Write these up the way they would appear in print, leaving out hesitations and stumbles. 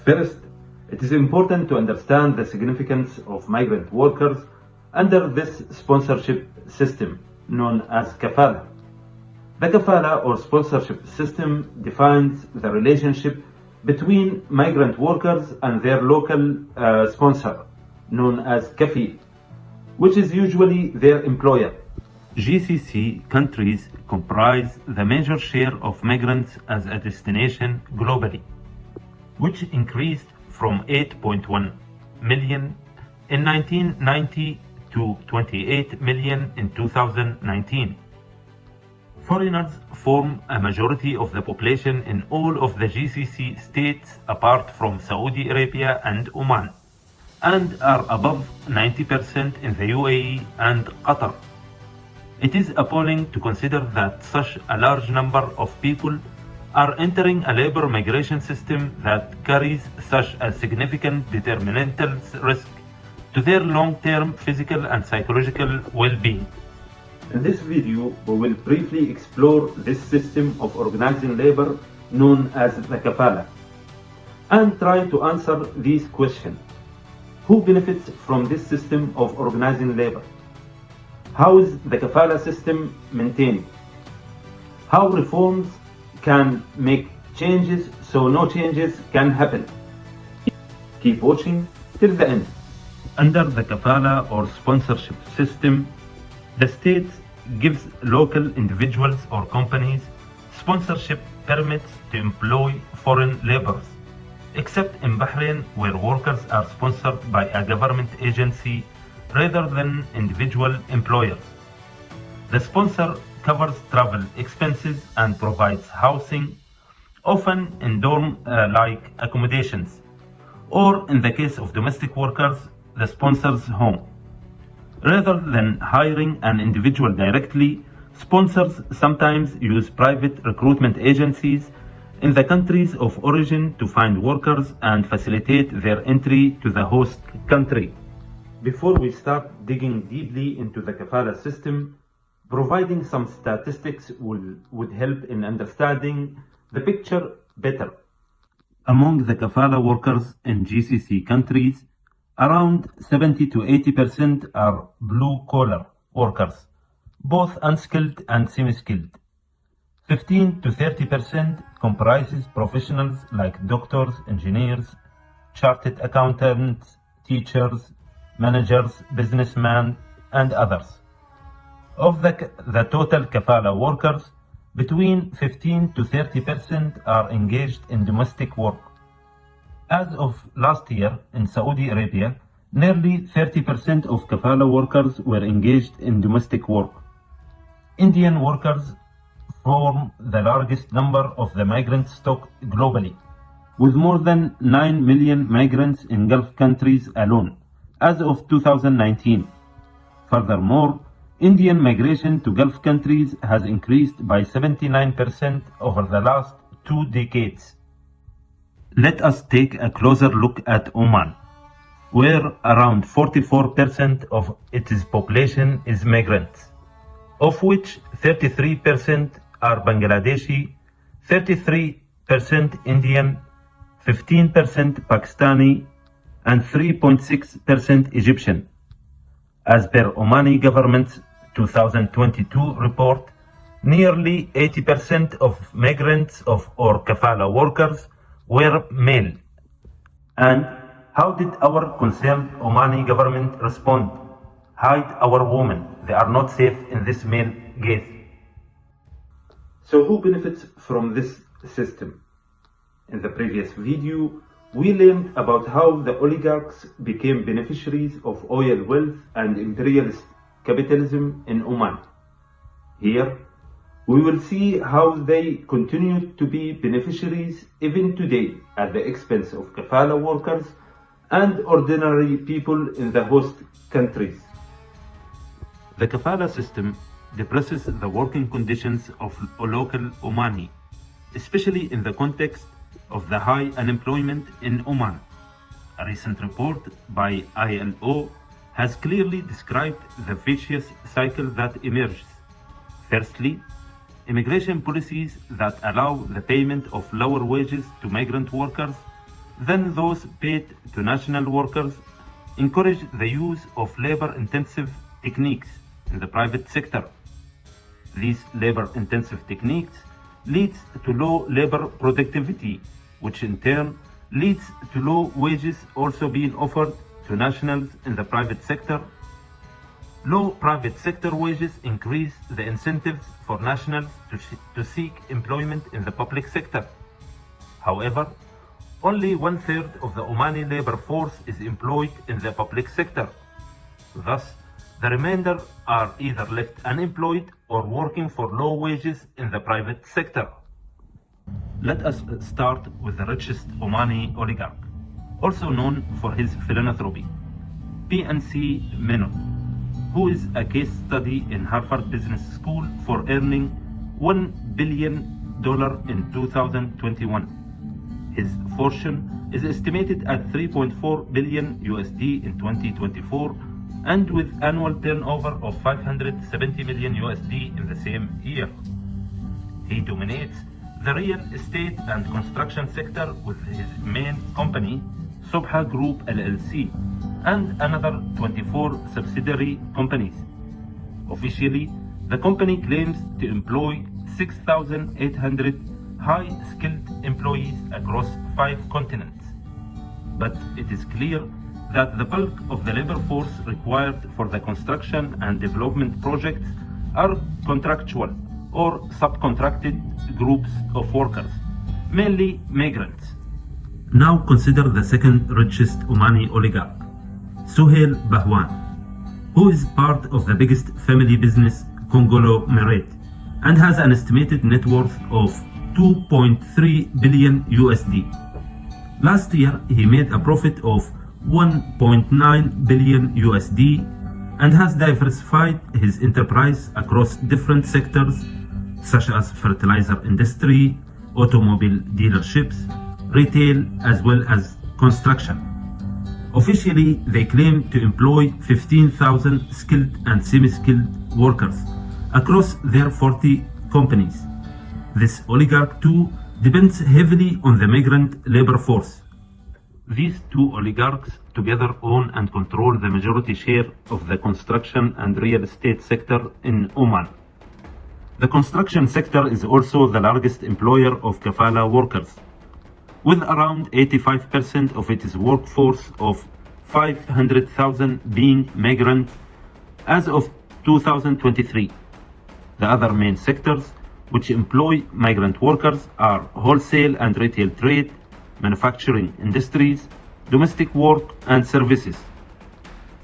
First, it is important to understand the significance of migrant workers under this sponsorship system known as Kafala. The Kafala or sponsorship system defines the relationship between migrant workers and their local sponsor known as kafil, which is usually their employer. GCC countries comprise the major share of migrants as a destination globally, which increased from 8.1 million in 1990 to 28 million in 2019. Foreigners form a majority of the population in all of the GCC states apart from Saudi Arabia and Oman, and are above 90% in the UAE and Qatar. It is appalling to consider that such a large number of people are entering a labor migration system that carries such a significant detrimental risk to their long-term physical and psychological well-being. In this video, we will briefly explore this system of organizing labor known as the Kafala and try to answer these questions. Who benefits from this system of organizing labor? How is the Kafala system maintained? How reforms can make changes so no changes can happen? Keep watching till the end. Under the Kafala or sponsorship system, the state gives local individuals or companies sponsorship permits to employ foreign laborers, except in Bahrain where workers are sponsored by a government agency rather than individual employers. The sponsor covers travel expenses and provides housing, often in dorm-like accommodations, or in the case of domestic workers, the sponsor's home. Rather than hiring an individual directly, sponsors sometimes use private recruitment agencies in the countries of origin to find workers and facilitate their entry to the host country. Before we start digging deeply into the Kafala system, providing some statistics would help in understanding the picture better. Among the Kafala workers in GCC countries, around 70 to 80% are blue-collar workers, both unskilled and semi-skilled. 15 to 30% comprises professionals like doctors, engineers, chartered accountants, teachers, managers, businessmen, and others. Of the total Kafala workers, between 15 to 30% are engaged in domestic work. As of last year in Saudi Arabia, nearly 30% of Kafala workers were engaged in domestic work. Indian workers form the largest number of the migrant stock globally, with more than 9 million migrants in Gulf countries alone, as of 2019. Furthermore, Indian migration to Gulf countries has increased by 79% over the last 2 decades. Let us take a closer look at Oman, where around 44% of its population is migrants, of which 33% are Bangladeshi, 33% Indian, 15% Pakistani, and 3.6% Egyptian. As per Omani government's 2022 report, nearly 80% of migrants or Kafala workers were male. And how did our concerned Omani government respond? Hide our women, they are not safe in this male gaze. So who benefits from this system? In the previous video, we learned about how the oligarchs became beneficiaries of oil wealth and imperialist capitalism in Oman. Here, we will see how they continue to be beneficiaries even today at the expense of Kafala workers and ordinary people in the host countries. The Kafala system depresses the working conditions of local Omani, especially in the context of the high unemployment in Oman. A recent report by ILO has clearly described the vicious cycle that emerges. Firstly, immigration policies that allow the payment of lower wages to migrant workers than those paid to national workers, encourage the use of labor-intensive techniques in the private sector. These labor-intensive techniques leads to low labor productivity, which in turn leads to low wages also being offered to nationals in the private sector. Low private sector wages increase the incentives for nationals to seek employment in the public sector. However, only 1/3 of the Omani labor force is employed in the public sector. Thus, the remainder are either left unemployed or working for low wages in the private sector. Let us start with the richest Omani oligarch, also known for his philanthropy, PNC Menon, who is a case study in Harvard Business School for earning $1 billion in 2021. His fortune is estimated at $3.4 billion in 2024, and with annual turnover of $570 million in the same year. He dominates the real estate and construction sector with his main company, Subha Group LLC, and another 24 subsidiary companies. Officially, the company claims to employ 6,800 high-skilled employees across 5 continents. But it is clear that the bulk of the labor force required for the construction and development projects are contractual or subcontracted groups of workers, mainly migrants. Now consider the second richest Omani oligarch, Suhail Bahwan, who is part of the biggest family business conglomerate and has an estimated net worth of $2.3 billion. Last year, he made a profit of $1.9 billion and has diversified his enterprise across different sectors such as fertilizer industry, automobile dealerships, retail, as well as construction. Officially, they claim to employ 15,000 skilled and semi-skilled workers across their 40 companies. This oligarch too depends heavily on the migrant labor force. These two oligarchs together own and control the majority share of the construction and real estate sector in Oman. The construction sector is also the largest employer of Kafala workers, with around 85% of its workforce of 500,000 being migrants as of 2023. The other main sectors which employ migrant workers are wholesale and retail trade, manufacturing industries, domestic work, and services.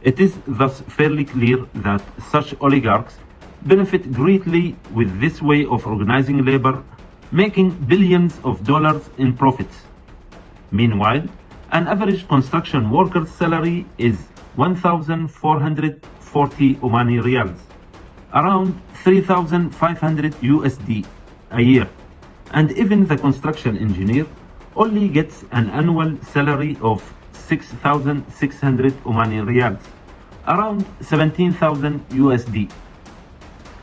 It is thus fairly clear that such oligarchs benefit greatly with this way of organizing labor, making billions of dollars in profits. Meanwhile, an average construction worker's salary is 1,440 Omani riyals, around 3,500 USD a year, and even the construction engineer only gets an annual salary of 6,600 Omani riyals, around 17,000 USD.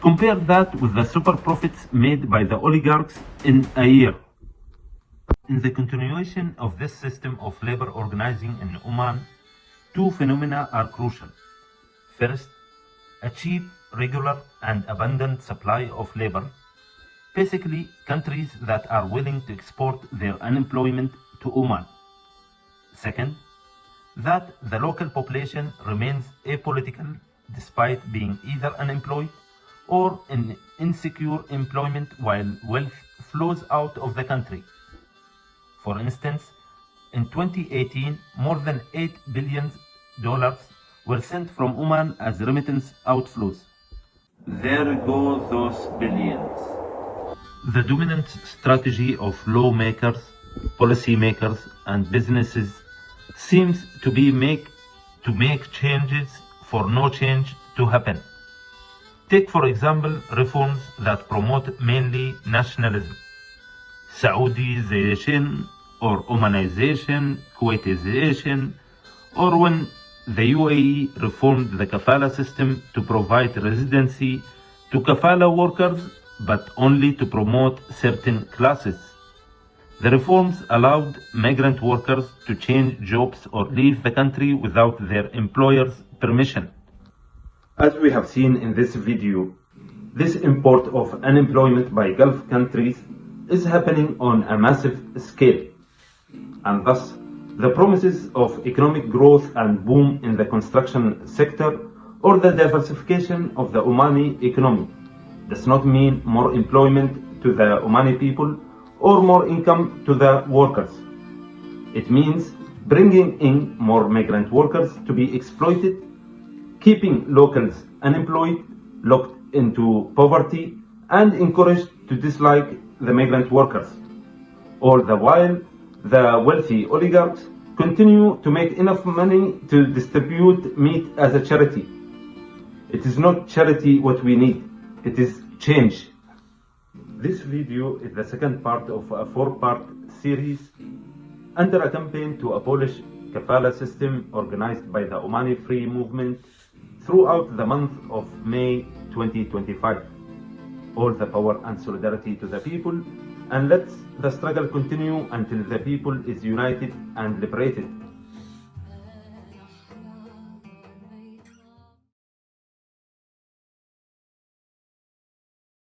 Compare that with the super profits made by the oligarchs in a year. In the continuation of this system of labor organizing in Oman, two phenomena are crucial. First, a cheap, regular, and abundant supply of labor. Basically, countries that are willing to export their unemployment to Oman. Second, that the local population remains apolitical despite being either unemployed or in insecure employment while wealth flows out of the country. For instance, in 2018, more than $8 billion were sent from Oman as remittance outflows. There go those billions. The dominant strategy of lawmakers, policymakers, and businesses seems to be to make changes for no change to happen. Take, for example, reforms that promote mainly nationalism, Saudization or Omanization, Kuwaitization, or when the UAE reformed the Kafala system to provide residency to Kafala workers, but only to promote certain classes. The reforms allowed migrant workers to change jobs or leave the country without their employer's permission. As we have seen in this video, this import of unemployment by Gulf countries is happening on a massive scale, and thus the promises of economic growth and boom in the construction sector or the diversification of the Omani economy does not mean more employment to the Omani people or more income to the workers. It means bringing in more migrant workers to be exploited, keeping locals unemployed, locked into poverty, and encouraged to dislike the migrant workers. All the while, the wealthy oligarchs continue to make enough money to distribute meat as a charity. It is not charity what we need, it is change. This video is the second part of a 4-part series under a campaign to abolish Kafala system organized by the Omani Free Movement throughout the month of May 2025. All the power and solidarity to the people, and let the struggle continue until the people is united and liberated.